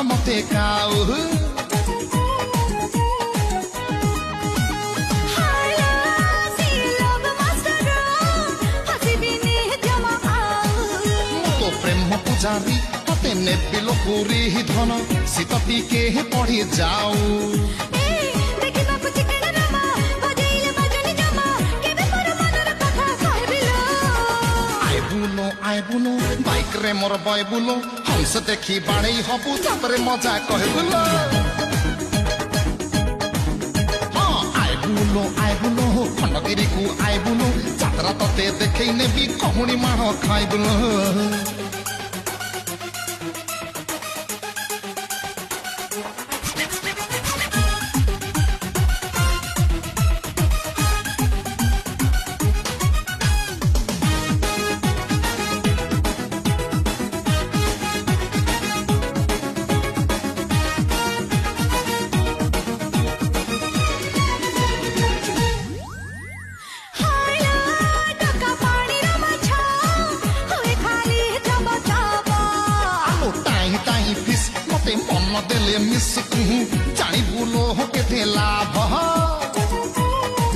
मते काऊ प्रेम पूजारी मते नेबिलो पूरी धन शीत टिके पढ़ी जाऊ आइबुलो बाइक रे मोर बय बुलो हंस देखी बाड़े हबु तापरे मजा कहे बुलो हाँ आइबुलो खंडगिरी को आइबुलो जात्रा तते देखै नेबी कहुणी माण खाइबुलो मन देले मिस जानी बुलो के लाभ